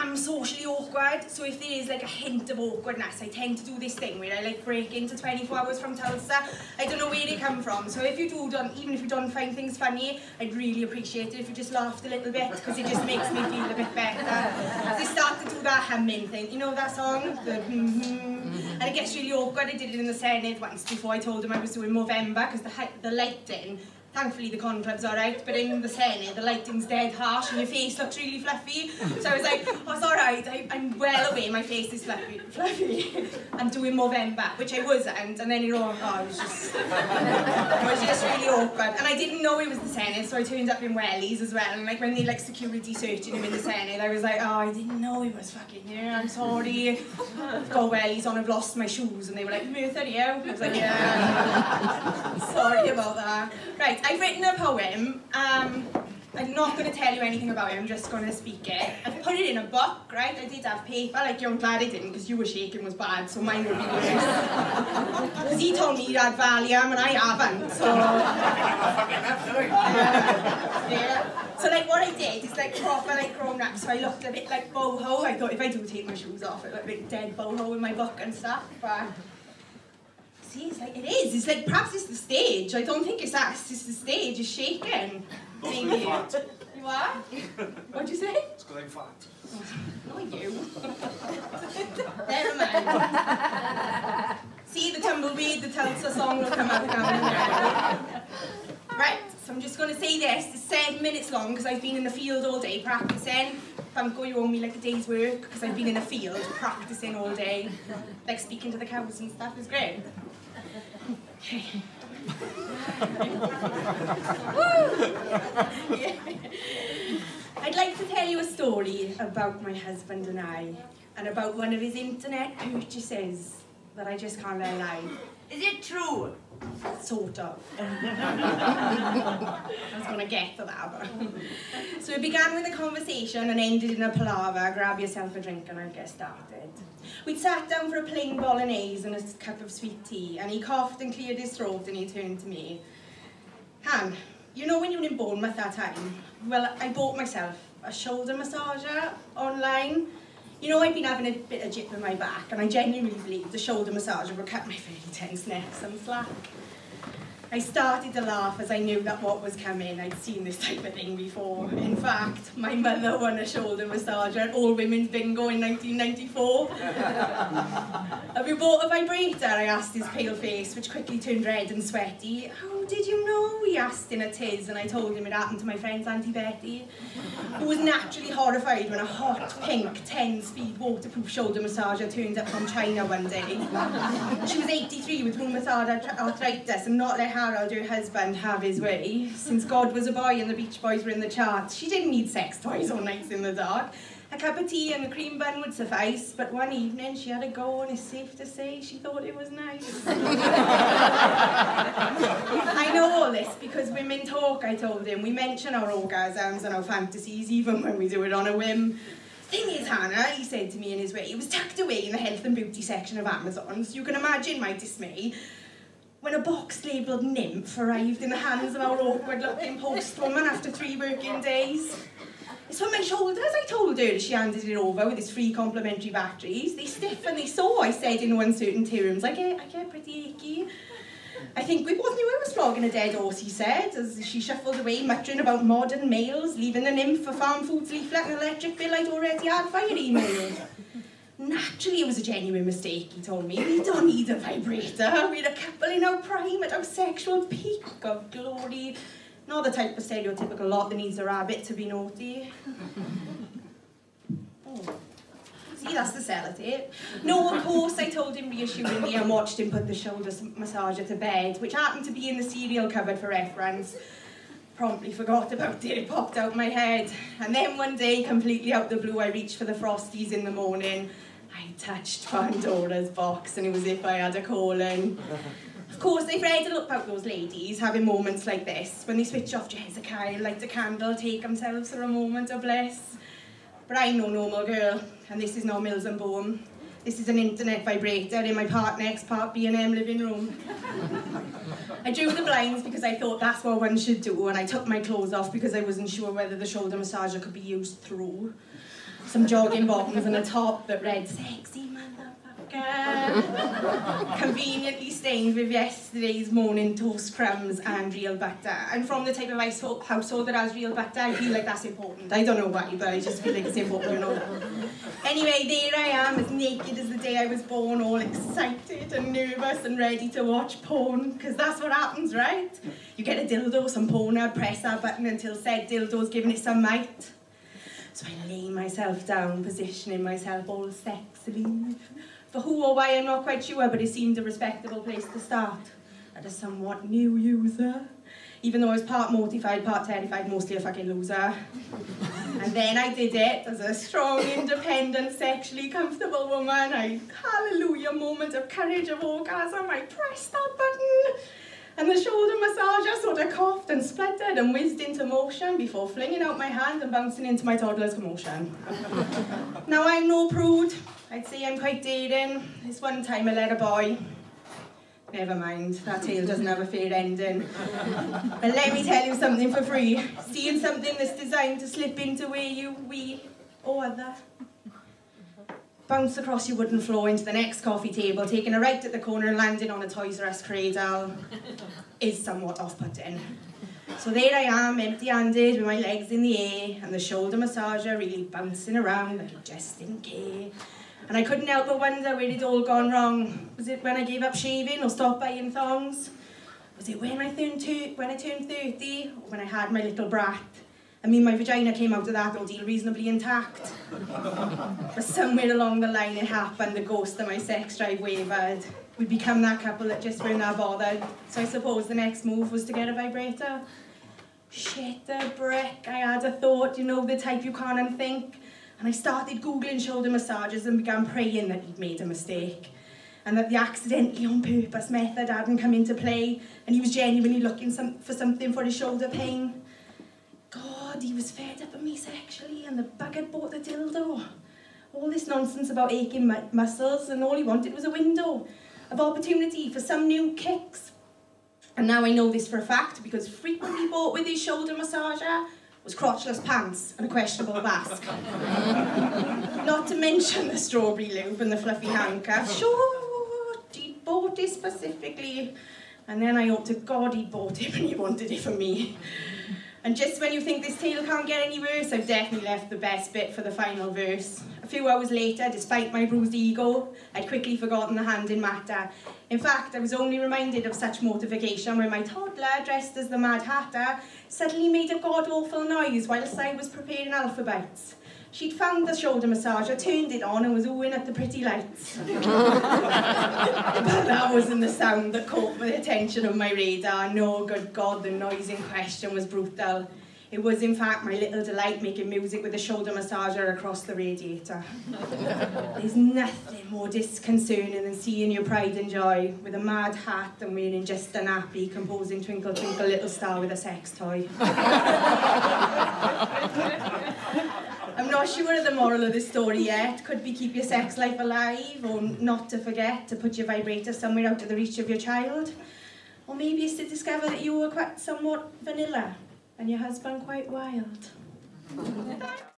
am socially awkward, so if there is like a hint of awkwardness, I tend to do this thing where I like break into 24 hours from Tulsa. I don't know where they come from, so if you do, even if you don't find things funny, I'd really appreciate it if you just laughed a little bit, because it just makes me feel a bit better. They start to do that humming thing, you know that song? The and it gets really awkward. I did it in the Senate once before I told them I was doing Movember, because the lighting, thankfully the con club's alright, but in the Senate the lighting's dead harsh and your face looks really fluffy. So I was like, oh, it's alright, I'm well aware my face is fluffy. I'm doing Movember, which I wasn't, and then it was just really awkward. And I didn't know it was the Senate, so I turned up in wellies as well, and like when they like security searching him in the Senate, I was like, oh, I didn't know he was fucking here, I'm sorry. I've got wellies on, I've lost my shoes, and they were like, Mertha, are you? I was like, yeah. Sorry about that. Right, I've written a poem. I'm not going to tell you anything about it, I'm just going to speak it. I've put it in a book, right? I did have paper, like I'm glad I didn't, because you were shaking was bad, so mine would be worse. Because he told me he had Valium and I haven't, so... yeah. So like what I did is like proper like grown up, so I looked a bit like boho. I thought if I do take my shoes off, it looked a bit dead boho in my book and stuff, but... See, it's like, it is. It's like, perhaps it's the stage. I don't think it's us. It's the stage. It's shaking. Maybe. You are? What'd you say? It's because I'm fat. Oh, not you. Never mind. See, the tumbleweed, the Tulsa song will come out now. Right, so I'm just going to say this. It's 7 minutes long because I've been in the field all day practicing. Bumco, you owe me like a day's work because I've been in the field practicing all day. Like speaking to the cows and stuff is great. Okay. I'd like to tell you a story about my husband and I, and about one of his internet purchases that I just can't let lie. Is it true? Sort of. I was going to get to that. But. So it began with a conversation and ended in a palaver. Grab yourself a drink and I'll get started. We'd sat down for a plain bolognese and a cup of sweet tea, and he coughed and cleared his throat and he turned to me. Han, you know when you were in Bournemouth that time? Well, I bought myself a shoulder massager online. You know, I've been having a bit of jip in my back, and I genuinely believe the shoulder massager would cut my fairly tense neck some slack. I started to laugh as I knew that what was coming. I'd seen this type of thing before. In fact, my mother won a shoulder massager at All Women's Bingo in 1994. Have you bought a vibrator? I asked his pale face, which quickly turned red and sweaty. How did you know? He asked in a tiz, and I told him it happened to my friend's Auntie Betty, who was naturally horrified when a hot, pink, 10-speed waterproof shoulder massager turned up from China one day. She was 83 with rheumatoid arthritis and not let Harold, her husband, have his way. Since God was a boy and the Beach Boys were in the charts, she didn't need sex toys or nights in the dark. A cup of tea and a cream bun would suffice, but one evening she had a go, and it's safe to say she thought it was nice. I know all this because women talk, I told him. We mention our orgasms and our fantasies, even when we do it on a whim. Thing is, Hannah, he said to me in his way, it was tucked away in the health and beauty section of Amazon, so you can imagine my dismay when a box labelled nymph arrived in the hands of our awkward-looking postwoman after 3 working days. It's for my shoulders, I told her as she handed it over with its free complimentary batteries. They stiff and they sore, I said in no uncertain terms. I get pretty achy. I think we both knew I was flogging a dead horse, he said, as she shuffled away muttering about modern males, leaving the nymph a farm foods leaflet and an electric bill I'd already had via email. Naturally, it was a genuine mistake, he told me. We don't need a vibrator. We're a couple in our prime at our sexual peak of glory. Not the type of stereotypical lot that needs a rabbit to be naughty. Oh. See, that's the sellotape. No, of course, I told him reassuringly and watched him put the shoulder massager to bed, which happened to be in the cereal cupboard for reference. Promptly forgot about it, it popped out my head. And then one day, completely out the blue, I reached for the Frosties in the morning. I touched Pandora's box and it was as if I had a calling. Of course, they've read a lot about those ladies having moments like this, when they switch off Jessica, light a candle, take themselves for a moment of bliss. But I'm no normal girl, and this is no Mills and Bourne. This is an internet vibrator in my Part Next, Part B&M living room. I drew the blinds because I thought that's what one should do, and I took my clothes off because I wasn't sure whether the shoulder massager could be used through. some jogging bottoms and a top that read, "Sexy motherfucker." Conveniently stained with yesterday's morning toast crumbs and real butter. I'm from the type of household that has real butter. I feel like that's important. I don't know why, but I just feel like it's important, you know. Anyway, there I am, as naked as the day I was born, all excited and nervous and ready to watch porn, because that's what happens, right? You get a dildo, some porno, press that button until said dildo's giving it some might. So I lay myself down, positioning myself all sexily. For who or why, I'm not quite sure, but it seemed a respectable place to start. At a somewhat new user. Even though I was part mortified, part terrified, mostly a fucking loser. And then I did it as a strong, independent, sexually comfortable woman. Hallelujah, moment of courage, of orgasm, I pressed that button. And the shoulder massager sort of coughed and spluttered and whizzed into motion before flinging out my hand and bouncing into my toddler's commotion. Now, I'm no prude. I'd say I'm quite daring. This one time I let a boy. Never mind, that tale doesn't have a fair ending. But let me tell you something for free. Seeing something that's designed to slip into where we, or other, bounce across your wooden floor into the next coffee table, taking a right at the corner and landing on a Toys R Us cradle, is somewhat off-putting. So there I am, empty-handed, with my legs in the air, and the shoulder massager really bouncing around like it just didn't care. And I couldn't help but wonder where it'd all gone wrong. Was it when I gave up shaving or stopped buying thongs? Was it when I turned 30, or when I had my little brat? I mean, my vagina came out of that ordeal reasonably intact. But somewhere along the line it happened, the ghost of my sex drive wavered. We'd become that couple that just weren't that bothered. So I suppose the next move was to get a vibrator. Shit, a brick, I had a thought, you know, the type you can't unthink. And I started Googling shoulder massages and began praying that he'd made a mistake. And that the accidentally on purpose method hadn't come into play, and he was genuinely looking for something for his shoulder pain. God, he was fed up of me sexually, and the bug had bought the dildo. All this nonsense about aching muscles, and all he wanted was a window of opportunity for some new kicks. And now I know this for a fact, because frequently bought with his shoulder massager was crotchless pants and a questionable mask. Not to mention the strawberry lube and the fluffy handcuffs. Sure, he bought it specifically. And then I hope to God he bought it when he wanted it for me. And just when you think this tale can't get any worse, I've definitely left the best bit for the final verse. A few hours later, despite my bruised ego, I'd quickly forgotten the hand in matter. In fact, I was only reminded of such mortification when my toddler, dressed as the Mad Hatter, suddenly made a god-awful noise whilst I was preparing alphabets. She'd found the shoulder massager, turned it on, and was oohing at the pretty lights. But that wasn't the sound that caught the attention of my radar. No, good God, the noise in question was brutal. It was, in fact, my little delight making music with the shoulder massager across the radiator. There's nothing more disconcerting than seeing your pride and joy with a mad hat and wearing just a nappy composing Twinkle Twinkle Little Star with a sex toy. I'm not sure of the moral of this story yet. Could be keep your sex life alive, or not to forget to put your vibrator somewhere out of the reach of your child. Or maybe it's to discover that you were quite somewhat vanilla and your husband quite wild.